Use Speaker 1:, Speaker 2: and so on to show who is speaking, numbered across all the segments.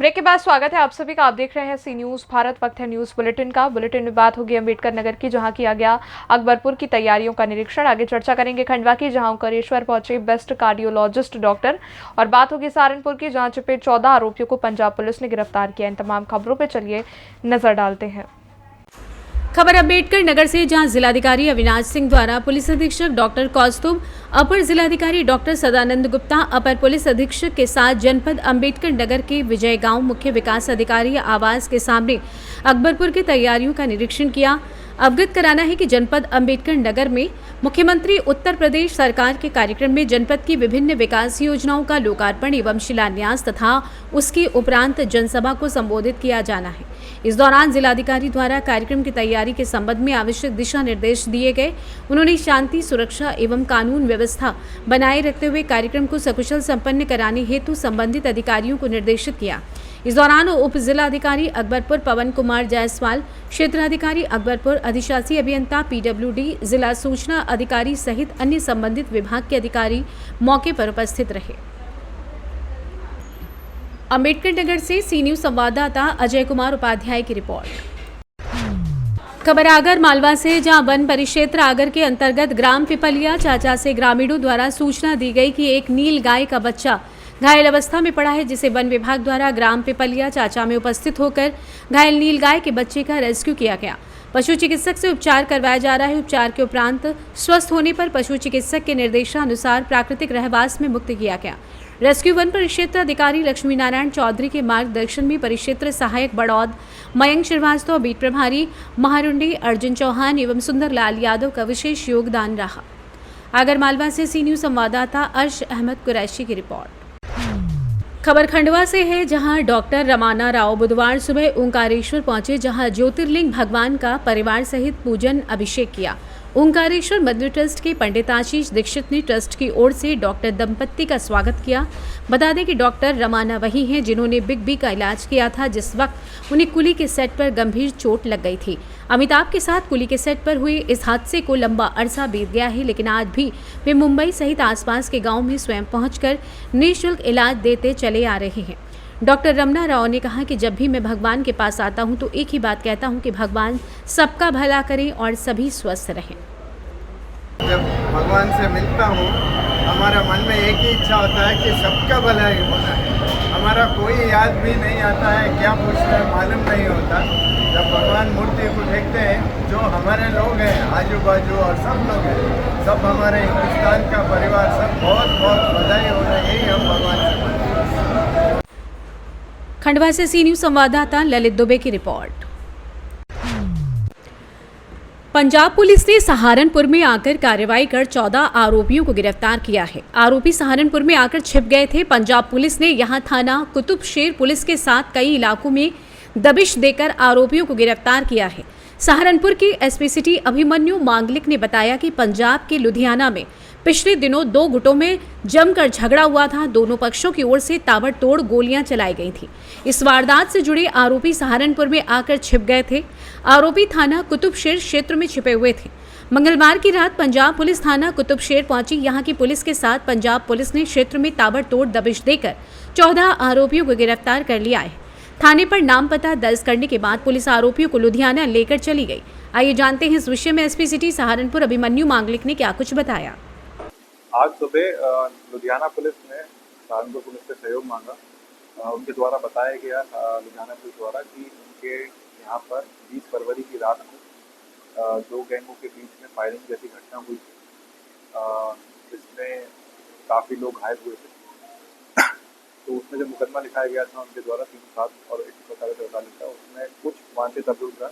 Speaker 1: Break के बाद स्वागत है आप सभी का। आप देख रहे हैं सी न्यूज भारत। वक्त है न्यूज बुलेटिन का। बुलेटिन में बात होगी अंबेडकर नगर की, जहां किया गया अकबरपुर की तैयारियों का निरीक्षण। आगे चर्चा करेंगे खंडवा की, जहां ओंकारेश्वर पहुंचे बेस्ट कार्डियोलॉजिस्ट डॉक्टर। और बात होगी सहारनपुर की, जहां छिपे 14 आरोपियों को पंजाब पुलिस ने गिरफ्तार किया। इन तमाम खबरों पर चलिए नजर डालते हैं।
Speaker 2: खबर अंबेडकर नगर से, जहां जिलाधिकारी अविनाश सिंह द्वारा पुलिस अधीक्षक डॉक्टर कौस्तुभ, अपर जिलाधिकारी डॉक्टर सदानंद गुप्ता, अपर पुलिस अधीक्षक के साथ जनपद अंबेडकर नगर के विजय गांव मुख्य विकास अधिकारी आवास के सामने अकबरपुर की तैयारियों का निरीक्षण किया। अवगत कराना है कि जनपद अंबेडकर नगर में मुख्यमंत्री उत्तर प्रदेश सरकार के कार्यक्रम में जनपद की विभिन्न विकास योजनाओं का लोकार्पण एवं शिलान्यास तथा उसके उपरांत जनसभा को संबोधित किया जाना है। इस दौरान जिलाधिकारी द्वारा कार्यक्रम की तैयारी के संबंध में आवश्यक दिशा निर्देश दिए गए। उन्होंने शांति, सुरक्षा एवं कानून व्यवस्था बनाए रखते हुए कार्यक्रम को सकुशल संपन्न कराने हेतु संबंधित अधिकारियों को निर्देशित किया। इस दौरान उप जिलाधिकारी अकबरपुर पवन कुमार जायसवाल, क्षेत्राधिकारी अकबरपुर, अधिशासी अभियंता पीडब्ल्यूडी, जिला सूचना अधिकारी सहित अन्य संबंधित विभाग के अधिकारी मौके पर उपस्थित रहे। अंबेडकर नगर से सी न्यूज संवाददाता अजय कुमार उपाध्याय की रिपोर्ट। खबर आगर मालवा से, जहां वन परिक्षेत्र आगर के अंतर्गत ग्राम पिपलिया चाचा से ग्रामीणों द्वारा सूचना दी गई कि एक नील गाय का बच्चा घायल अवस्था में पड़ा है, जिसे वन विभाग द्वारा ग्राम पिपलिया चाचा में उपस्थित होकर घायल नील गाय के बच्चे का रेस्क्यू किया गया। पशु चिकित्सक से उपचार करवाया जा रहा है। उपचार के उपरांत स्वस्थ होने पर पशु चिकित्सक के निर्देशानुसार प्राकृतिक रहवास में मुक्त किया गया। रेस्क्यू वन परिक्षेत्र अधिकारी लक्ष्मी नारायण चौधरी के मार्गदर्शन में परिक्षेत्र सहायक बड़ौद मयंक श्रीवास्तव, बीट प्रभारी महारुंडी अर्जुन चौहान एवं सुंदरलाल यादव का विशेष योगदान रहा। आगर मालवा से सी न्यूज संवाददाता अर्श अहमद कुरैशी की रिपोर्ट। खबर खंडवा से है, जहां डॉक्टर रमाना राव बुधवार सुबह ओंकारेश्वर पहुंचे, जहां ज्योतिर्लिंग भगवान का परिवार सहित पूजन अभिषेक किया। ओंकारेश्वर मंदिर ट्रस्ट के पंडित आशीष दीक्षित ने ट्रस्ट की ओर से डॉक्टर दंपत्ति का स्वागत किया। बता दें कि डॉक्टर रमाना वही हैं जिन्होंने बिग बी का इलाज किया था, जिस वक्त उन्हें कुली के सेट पर गंभीर चोट लग गई थी। अमिताभ के साथ कुली के सेट पर हुए इस हादसे को लंबा अरसा बीत गया है, लेकिन आज भी वे मुंबई सहित आसपास के गाँव में स्वयं पहुंचकर निःशुल्क इलाज देते चले आ रहे हैं। डॉक्टर रमना राव ने कहा कि जब भी मैं भगवान के पास आता हूं तो एक ही बात कहता हूं कि भगवान सबका भला करें और सभी स्वस्थ रहें।
Speaker 3: जब भगवान से मिलता हूं, हमारा मन में एक ही इच्छा होता है कि सबका भला ही होना है। हमारा कोई याद भी नहीं आता है, क्या पूछना है मालूम नहीं होता। जब भगवान मूर्ति को देखते हैं, जो हमारे लोग हैं आजू बाजू और सब लोग हैं, सब हमारे हिंदुस्तान का परिवार, सब बहुत बहुत बधाई हो रही है। हम भगवान से
Speaker 2: खंडवा से सी न्यूज संवाददाता ललित दुबे की रिपोर्ट। पंजाब पुलिस ने सहारनपुर में आकर कार्रवाई कर 14 आरोपियों को गिरफ्तार किया है। आरोपी सहारनपुर में आकर छिप गए थे। पंजाब पुलिस ने यहां थाना कुतुबशेर पुलिस के साथ कई इलाकों में दबिश देकर आरोपियों को गिरफ्तार किया है। सहारनपुर के एसपी सिटी अभिमन्यु मांगलिक ने बताया कि पंजाब के लुधियाना में पिछले दिनों दो गुटों में जमकर झगड़ा हुआ था। दोनों पक्षों की ओर से ताबड़तोड़ गोलियां चलाई गई थी। इस वारदात से जुड़े आरोपी सहारनपुर में आकर छिप गए थे। आरोपी थाना कुतुबशेर क्षेत्र में छिपे हुए थे। मंगलवार की रात पंजाब पुलिस थाना कुतुबशेर पहुंची। यहां की पुलिस के साथ पंजाब पुलिस ने क्षेत्र में ताबड़तोड़ दबिश देकर 14 आरोपियों को गिरफ्तार कर लिया है। थाने पर नाम पता दर्ज करने के बाद पुलिस आरोपियों को लुधियाना लेकर चली गई। आइए जानते हैं इस विषय में एसपी सिटी सहारनपुर अभिमन्यु मांगलिक ने क्या कुछ बताया।
Speaker 4: आज सुबह लुधियाना पुलिस ने सहारनपुर पुलिस से सहयोग मांगा। उनके द्वारा बताया गया लुधियाना पुलिस द्वारा कि उनके यहाँ पर 20 फरवरी की रात को दो गैंगों के बीच में फायरिंग जैसी घटना हुई थी, जिसमें काफ़ी लोग घायल हुए थे। तो उसमें जो मुकदमा लिखाया गया था उनके द्वारा 307 और 147 का, उसमें कुछ वांछित अभियुक्त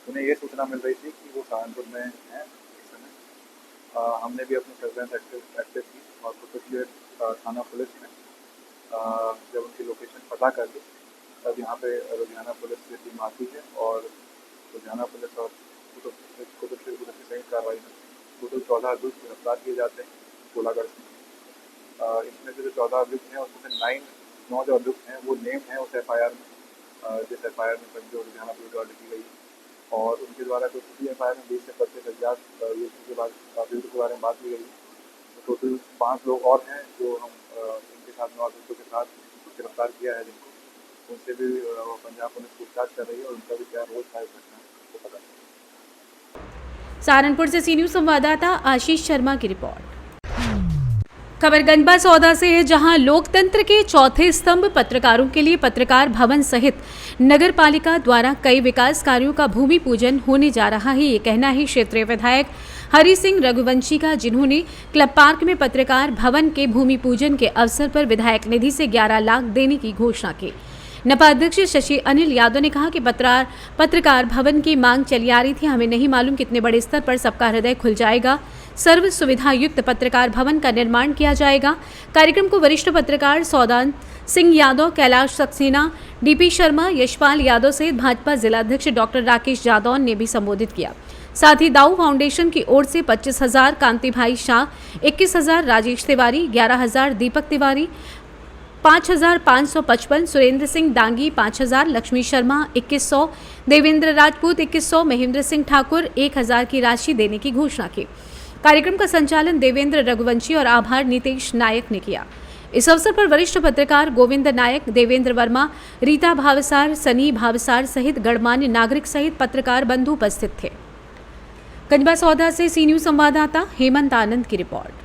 Speaker 4: उन्हें ये सूचना मिल रही थी कि वो सहारनपुर में हैं। हमने भी अपनी सर्वेलेंस एक्टिव की और कुतुबशेर थाना पुलिस ने जब उनकी लोकेशन पता कर ली, तब यहाँ पे लुधियाना पुलिस की टीम आती है और लुधियाना पुलिस और कुतुबशेर पुलिस की संयुक्त कार्रवाई में टोटल 14 अभियुक्त गिरफ्तार किए जाते हैं गोलागढ़ से। इसमें से जो 14 अभियुक्त हैं उसमें 9 जो अभियुक्त हैं वो नेम है उस FIR में, जिस FIR में जो लुधियाना पुलिस द्वारा लिखी गई और उनके द्वारा कुछ भी FIR में 20 से 25 अज्ञात के बाद अभियुक्त के बारे में बात की गई। तो टोटल 5 लोग और हैं जो हम इनके साथ 9 अभियुक्तों के साथ गिरफ्तार किया है, जिनको उनसे भी पंजाब पुलिस पूछताछ कर रही है और उनका भी क्या रोल था इस घटना में वो पता नहीं।
Speaker 2: सहारनपुर से सी न्यूज़ संवाददाता आशीष शर्मा की रिपोर्ट। खबर गंजबा सौदा से है, जहां लोकतंत्र के चौथे स्तंभ पत्रकारों के लिए पत्रकार भवन सहित नगर पालिका द्वारा कई विकास कार्यों का भूमि पूजन होने जा रहा है। ये कहना है क्षेत्रीय विधायक हरि सिंह रघुवंशी का, जिन्होंने क्लब पार्क में पत्रकार भवन के भूमि पूजन के अवसर पर विधायक निधि से 11 लाख देने की घोषणा की। नपा अध्यक्ष शशि अनिल यादव ने कहा कि पत्रकार भवन की मांग चली आ रही थी, हमें नहीं मालूम कितने बड़े स्तर पर सबका हृदय खुल जाएगा। सर्व सुविधा युक्त पत्रकार भवन का निर्माण किया जाएगा। कार्यक्रम को वरिष्ठ पत्रकार सौदान सिंह यादव, कैलाश सक्सेना, डीपी शर्मा, यशपाल यादव सहित भाजपा जिलाध्यक्ष डॉक्टर राकेश यादव ने भी संबोधित किया। साथ ही दाऊ फाउंडेशन की ओर से 25,000 कांति भाई शाह, 21,000 राजेश तिवारी, 11,000 दीपक तिवारी, 5,555 सुरेंद्र सिंह डांगी, 5,000 लक्ष्मी शर्मा, 2100 देवेंद्र राजपूत, 2100 महेंद्र सिंह ठाकुर, 1,000 की राशि देने की घोषणा की। कार्यक्रम का संचालन देवेंद्र रघुवंशी और आभार नीतेश नायक ने किया। इस अवसर पर वरिष्ठ पत्रकार गोविंद नायक, देवेंद्र वर्मा, रीता भावसार, सनी भावसार सहित गणमान्य नागरिक सहित पत्रकार बंधु उपस्थित थे। गंजबा सौदा से सी न्यूज़ संवाददाता हेमंत आनंद की रिपोर्ट।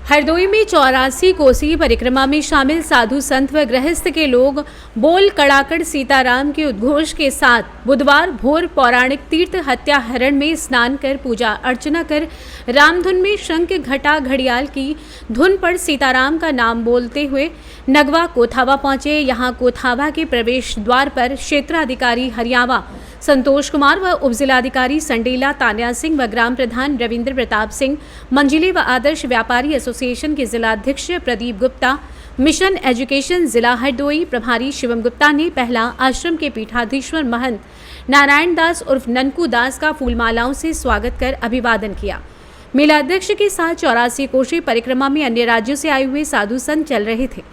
Speaker 2: हरदोई में 84 कोसी परिक्रमा में शामिल साधु संत व गृहस्थ के लोग बोल कड़ाकड़ सीताराम के उद्घोष के साथ बुधवार भोर पौराणिक तीर्थ हत्या हरण में स्नान कर पूजा अर्चना कर रामधुन में शंख घटा घड़ियाल की धुन पर सीताराम का नाम बोलते हुए नगवा कोथावा पहुंचे। यहाँ कोथावा के प्रवेश द्वार पर क्षेत्राधिकारी हरियावा संतोष कुमार व उपजिलाधिकारी संडेला तान्या सिंह व ग्राम प्रधान रविंद्र प्रताप सिंह, मंजिले व आदर्श व्यापारी एसोसिएशन के जिलाध्यक्ष प्रदीप गुप्ता, मिशन एजुकेशन जिला हरदोई प्रभारी शिवम गुप्ता ने पहला आश्रम के पीठाधीश्वर महंत नारायण दास उर्फ ननकू दास का फूलमालाओं से स्वागत कर अभिवादन किया। मेलाध्यक्ष के साथ 84 कोसी परिक्रमा में अन्य राज्यों से आए हुए साधु संत चल रहे थे।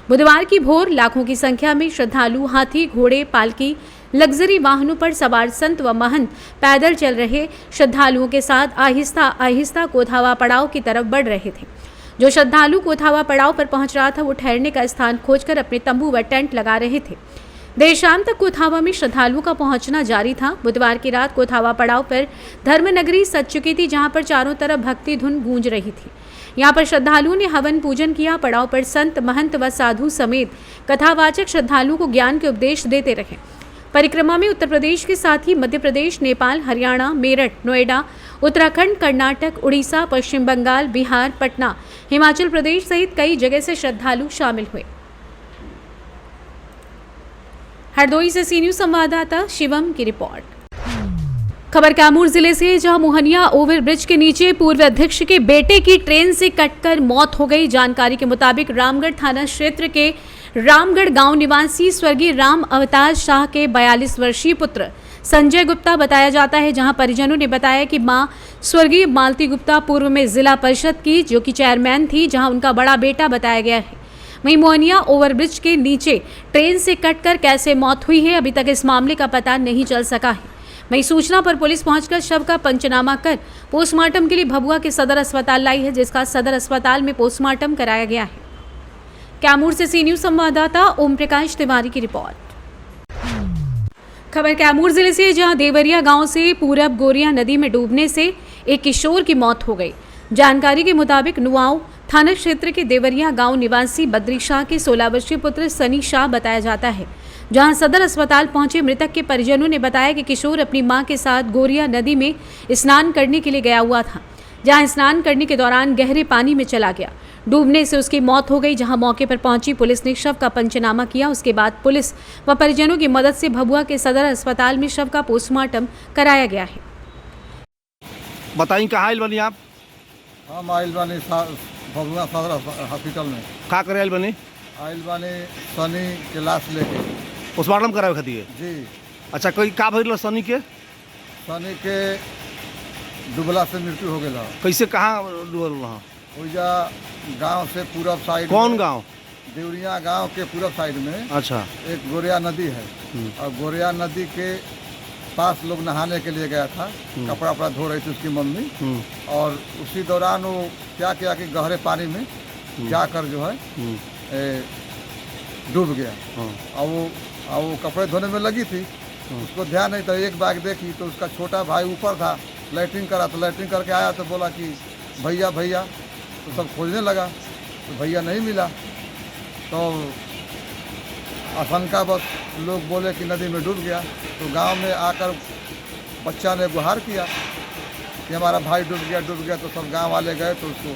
Speaker 2: बुधवार की भोर लाखों की संख्या में श्रद्धालु हाथी, घोड़े, पालकी, लग्जरी वाहनों पर सवार संत व महंत पैदल चल रहे श्रद्धालुओं के साथ आहिस्ता आहिस्ता कोथावा पड़ाव की तरफ बढ़ रहे थे। जो श्रद्धालु कोथावा पड़ाव पर पहुंच रहा था वो ठहरने का स्थान खोजकर अपने तंबू व टेंट लगा रहे थे। देर शाम तक कोथावा में श्रद्धालुओं का पहुंचना जारी था। बुधवार की रात कोथावा पड़ाव पर धर्मनगरी सज चुकी थी, जहां पर चारों तरफ भक्ति धुन गूंज रही थी। यहाँ पर श्रद्धालुओं ने हवन पूजन किया। पड़ाव पर संत, महंत व साधु समेत कथावाचक श्रद्धालुओं को ज्ञान के उपदेश देते रहे। परिक्रमा में उत्तर प्रदेश के साथ ही मध्य प्रदेश, नेपाल, हरियाणा, मेरठ, नोएडा, उत्तराखंड, कर्नाटक, उड़ीसा, पश्चिम बंगाल, बिहार, पटना, हिमाचल प्रदेश सहित कई जगह से श्रद्धालु शामिल हुए। हरदोई से सी न्यूज़ संवाददाता शिवम की रिपोर्ट। खबर कैमूर जिले से, जहां मोहनिया ओवरब्रिज के नीचे पूर्व अध्यक्ष के बेटे की ट्रेन से कटकर मौत हो गई। जानकारी के मुताबिक रामगढ़ थाना क्षेत्र के रामगढ़ गांव निवासी स्वर्गीय राम अवतार शाह के 42 वर्षीय पुत्र संजय गुप्ता बताया जाता है, जहां परिजनों ने बताया कि मां स्वर्गीय मालती गुप्ता पूर्व में जिला परिषद की जो कि चेयरमैन थी, जहां उनका बड़ा बेटा बताया गया है। वहीं मोहनिया ओवरब्रिज के नीचे ट्रेन से कटकर कैसे मौत हुई है, अभी तक इस मामले का पता नहीं चल सका है। वहीं सूचना पर पुलिस पहुंचकर शव का पंचनामा कर पोस्टमार्टम के लिए भभुआ के सदर अस्पताल लाई है, जिसका सदर अस्पताल में पोस्टमार्टम कराया गया है। कैमूर से सी न्यूज़ संवाददाता ओम प्रकाश तिवारी की रिपोर्ट। खबर कैमूर जिले से, जहां देवरिया गांव से पूरब गोरिया नदी में डूबने से एक किशोर की मौत हो गई। जानकारी के मुताबिक नुआओ थाना क्षेत्र के देवरिया गांव निवासी बद्री शाह के 16 वर्षीय पुत्र सनी शाह बताया जाता है। जहां सदर अस्पताल पहुंचे मृतक के परिजनों ने बताया कि किशोर अपनी मां के साथ गोरिया नदी में स्नान करने के लिए गया हुआ था, जहां स्नान करने के दौरान गहरे पानी में चला गया। डूबने से उसकी मौत हो गई। जहां मौके पर पहुंची पुलिस ने शव का पंचनामा किया। उसके बाद पुलिस व परिजनों की मदद से भभुआ के सदर अस्पताल में शव का पोस्टमार्टम कराया गया है।
Speaker 5: बताइए कहाँ आइल बनी आप?
Speaker 6: हम आइल बानी भभुआ सदर हॉस्पिटल में।
Speaker 5: का करे आइल बनी?
Speaker 6: आइल बानी सनी के लाश लेके
Speaker 5: पोस्टमार्टम करावे खातिर?
Speaker 6: जी।
Speaker 5: अच्छा, कोई का भइल सनी के?
Speaker 6: सनी के डूबला से मृत्यु हो गया।
Speaker 5: कैसे, कहाँ डूबल रहा?
Speaker 6: ओइजा गांव से पूरब साइड।
Speaker 5: कौन गांव?
Speaker 6: देवरिया गांव के पूरब साइड में।
Speaker 5: अच्छा।
Speaker 6: एक गोरिया नदी है और गोरिया नदी के पास लोग नहाने के लिए गया था। कपड़ा वपड़ा धो रही थी उसकी मम्मी, और उसी दौरान वो क्या किया कि गहरे पानी में जाकर जो है डूब गया।
Speaker 5: हाँ।
Speaker 6: और वो कपड़े धोने में लगी थी, उसको ध्यान नहीं था, एक बैग देखी तो उसका छोटा भाई ऊपर था, लैट्रिन करा, तो लैट्रिन करके आया तो बोला कि भैया भैया, तो सब खोजने लगा तो भैया नहीं मिला। तो आशंका बस लोग बोले कि नदी में डूब गया, तो गांव में आकर बच्चा ने गुहार किया कि हमारा भाई डूब गया। तो सब गांव वाले गए तो उसको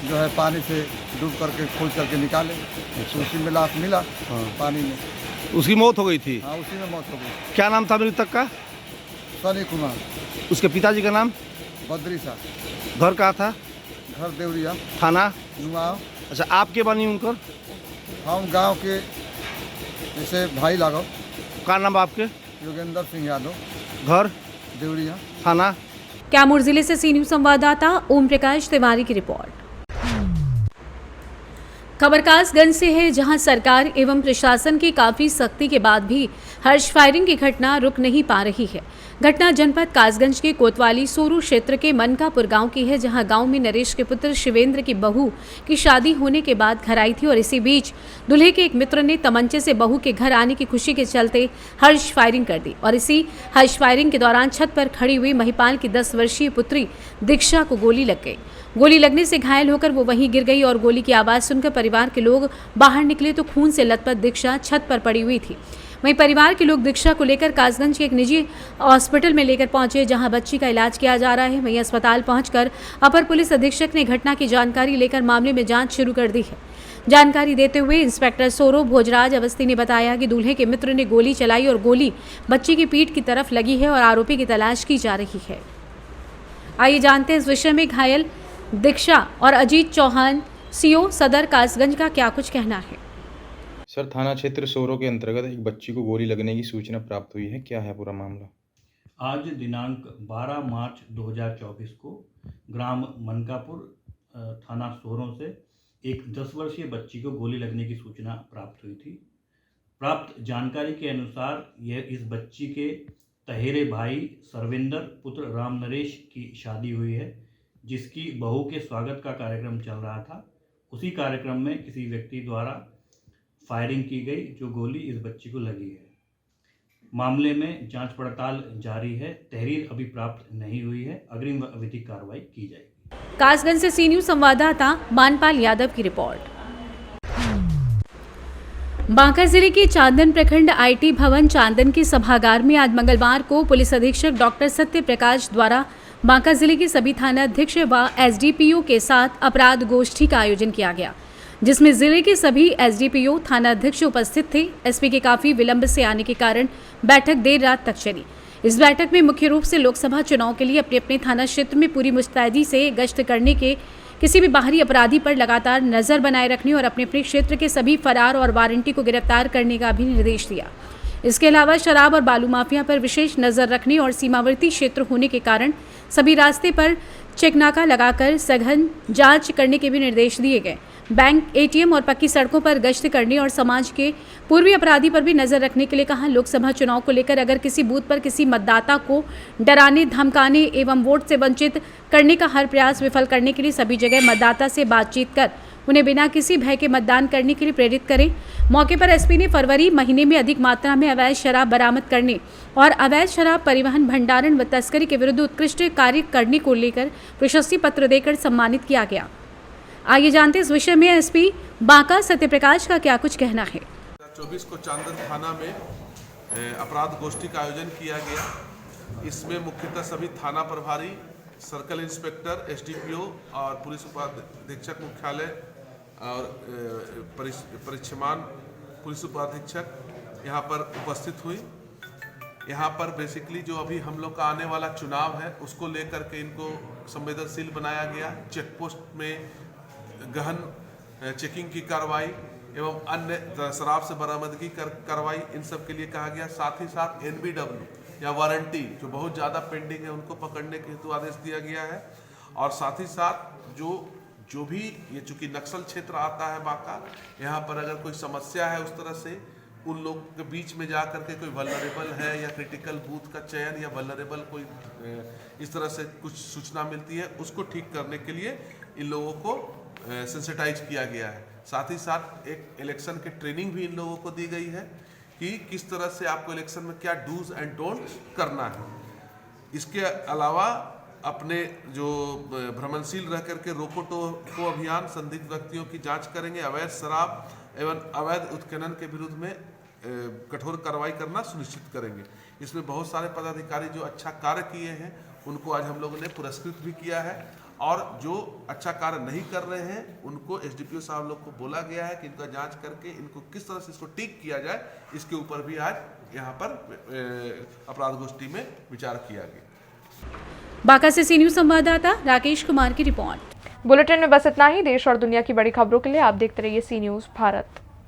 Speaker 6: जो है पानी से डूब करके खोज करके निकाले, तो उसी में लाश मिला पानी में।
Speaker 5: उसकी मौत हो गई थी।
Speaker 6: हाँ, उसी में मौत हो गई।
Speaker 5: क्या नाम था मृतक का?
Speaker 6: सनी कुमार।
Speaker 5: उसके पिताजी का नाम?
Speaker 6: बद्री साहब।
Speaker 5: घर कहाँ था?
Speaker 6: घर देवरिया,
Speaker 5: थाना?
Speaker 6: नुआव।
Speaker 5: अच्छा, आपके बनी उनकर?
Speaker 6: हम गांव के जैसे भाई लागो।
Speaker 5: क्या नाम आपके?
Speaker 6: योगेंद्र सिंह यादव।
Speaker 5: घर?
Speaker 6: देवरिया।
Speaker 5: थाना?
Speaker 2: कैमूर जिले से सी न्यूज संवाददाता ओम प्रकाश तिवारी की रिपोर्ट। खबर कासगंज से है, जहां सरकार एवं प्रशासन की काफी सख्ती के बाद भी हर्ष फायरिंग की घटना रुक नहीं पा रही है। घटना जनपद कासगंज के कोतवाली सोरू क्षेत्र के मनकापुर गांव की है, जहां गांव में नरेश के पुत्र शिवेंद्र की बहू की शादी होने के बाद घर आई थी और इसी बीच दूल्हे के एक मित्र ने तमंचे से बहू के घर आने की खुशी के चलते हर्ष फायरिंग कर दी और इसी हर्ष फायरिंग के दौरान छत पर खड़ी हुई महिपाल की 10 वर्षीय पुत्री दीक्षा को गोली लग गई। गोली लगने से घायल होकर वो वहीं गिर गई और गोली की आवाज सुनकर परिवार के लोग बाहर निकले तो खून से लथपथ दीक्षा छत पर पड़ी हुई थी। वहीं परिवार के लोग दीक्षा को लेकर कासगंज के एक निजी हॉस्पिटल में लेकर पहुंचे, जहां बच्ची का इलाज किया जा रहा है। वहीं अस्पताल पहुंचकर अपर पुलिस अधीक्षक ने घटना की जानकारी लेकर मामले में जांच शुरू कर दी है। जानकारी देते हुए इंस्पेक्टर सौरभ भोजराज अवस्थी ने बताया कि दूल्हे के मित्र ने गोली चलाई और गोली बच्ची की पीठ की तरफ लगी है और आरोपी की तलाश की जा रही है। आइए जानते हैं इस विषय में घायल दीक्षा और अजीत चौहान सीओ सदर कासगंज का क्या कुछ कहना है।
Speaker 7: सर, थाना क्षेत्र सोरो के अंतर्गत एक बच्ची को गोली लगने की सूचना प्राप्त हुई है, क्या है पूरा मामला?
Speaker 8: आज दिनांक 12 मार्च 2024 को ग्राम मनकापुर थाना सोरों से एक 10 वर्षीय बच्ची को गोली लगने की सूचना प्राप्त हुई थी। प्राप्त जानकारी के अनुसार यह इस बच्ची के तहेरे भाई सर्वेंद्र पुत्र राम नरेश की शादी हुई है, जिसकी बहू के स्वागत का कार्यक्रम चल रहा था। उसी कार्यक्रम में किसी व्यक्ति द्वारा फायरिंग की गई, जो गोली इस बच्ची को लगी है। मामले में जांच पड़ताल जारी है। तहरीर अभी प्राप्त नहीं हुई है, अग्रिम विधिक कार्रवाई की जाएगी।
Speaker 2: कासगंज से सी न्यूज संवाददाता मानपाल यादव की रिपोर्ट। बांका जिले के चांदन प्रखंड आईटी भवन चांदन के सभागार में आज मंगलवार को पुलिस अधीक्षक डॉक्टर सत्य प्रकाश द्वारा बांका जिले के सभी थाना अध्यक्ष व एसडीपीओ के साथ अपराध गोष्ठी का आयोजन किया गया, जिसमें जिले के सभी एसडीपीओ थाना अध्यक्ष उपस्थित थे। एसपी के काफी विलंब से आने के कारण बैठक देर रात तक चली। इस बैठक में मुख्य रूप से लोकसभा चुनाव के लिए अपने अपने थाना क्षेत्र में पूरी मुस्तैदी से गश्त करने के, किसी भी बाहरी अपराधी पर लगातार नजर बनाए रखने और अपने अपने क्षेत्र के सभी फरार और वारंटी को गिरफ्तार करने का भी निर्देश दिया। इसके अलावा शराब और बालू माफिया पर विशेष नजर रखने और सीमावर्ती क्षेत्र होने के कारण सभी रास्ते पर चेकनाका लगाकर सघन जांच करने के भी निर्देश दिए गए। बैंक, एटीएम और पक्की सड़कों पर गश्त करने और समाज के पूर्वी अपराधी पर भी नजर रखने के लिए कहा। लोकसभा चुनाव को लेकर अगर किसी बूथ पर किसी मतदाता को डराने, धमकाने एवं वोट से वंचित करने का हर प्रयास विफल करने के लिए सभी जगह मतदाता से बातचीत कर उन्हें बिना किसी भय के मतदान करने के लिए प्रेरित करें। मौके पर एसपी ने फरवरी महीने में अधिक मात्रा में अवैध शराब बरामद करने और अवैध शराब परिवहन, भंडारण व तस्करी के विरुद्ध उत्कृष्ट कार्य करने को लेकर प्रशस्ति पत्र देकर सम्मानित किया गया। आइए जानते इस विषय में एसपी बांका सत्य प्रकाश का क्या कुछ कहना है।
Speaker 9: 2024 को चांदन थाना में अपराध गोष्ठी का आयोजन किया गया। इसमें मुख्यतः सभी थाना प्रभारी, सर्कल इंस्पेक्टर, एसडीपीओ और पुलिस उपाधीक्षक मुख्यालय और परिक्षमान पुलिस उपाधीक्षक यहाँ पर उपस्थित हुई। यहाँ पर बेसिकली जो अभी हम लोग का आने वाला चुनाव है उसको लेकर के इनको संवेदनशील बनाया गया। चेक पोस्ट में गहन चेकिंग की कार्रवाई एवं अन्य शराब से बरामदगी कार्रवाई, इन सब के लिए कहा गया। साथ ही साथ NBW या वारंटी जो बहुत ज़्यादा पेंडिंग है उनको पकड़ने के हेतु आदेश दिया गया है। और साथ ही साथ जो भी ये चूँकि नक्सल क्षेत्र आता है बांका, यहाँ पर अगर कोई समस्या है उस तरह से उन लोगों के बीच में जा करके कोई वल्नरेबल है या क्रिटिकल बूथ का चयन या वल्नरेबल कोई इस तरह से कुछ सूचना मिलती है, उसको ठीक करने के लिए इन लोगों को सेंसिटाइज किया गया है। साथ ही साथ एक इलेक्शन की ट्रेनिंग भी इन लोगों को दी गई है कि किस तरह से आपको इलेक्शन में क्या डूज एंड डोंट्स करना है। इसके अलावा अपने जो भ्रमणशील रह करके रोको टोको अभियान, संदिग्ध व्यक्तियों की जांच करेंगे, अवैध शराब एवं अवैध उत्खनन के विरुद्ध में कठोर कार्रवाई करना सुनिश्चित करेंगे। इसमें बहुत सारे पदाधिकारी जो अच्छा कार्य किए हैं उनको आज हम लोगों ने पुरस्कृत भी किया है, और जो अच्छा कार्य नहीं कर रहे हैं उनको एसडीपीओ साहब लोग को बोला गया है कि इनका जांच करके इनको किस तरह से इसको ठीक किया जाए, इसके ऊपर भी आज यहाँ पर अपराध गोष्ठी में विचार किया गया।
Speaker 2: बांका से सी न्यूज संवाददाता राकेश कुमार की रिपोर्ट।
Speaker 1: बुलेटिन में बस इतना ही। देश और दुनिया की बड़ी खबरों के लिए आप देखते रहिए सी न्यूज भारत।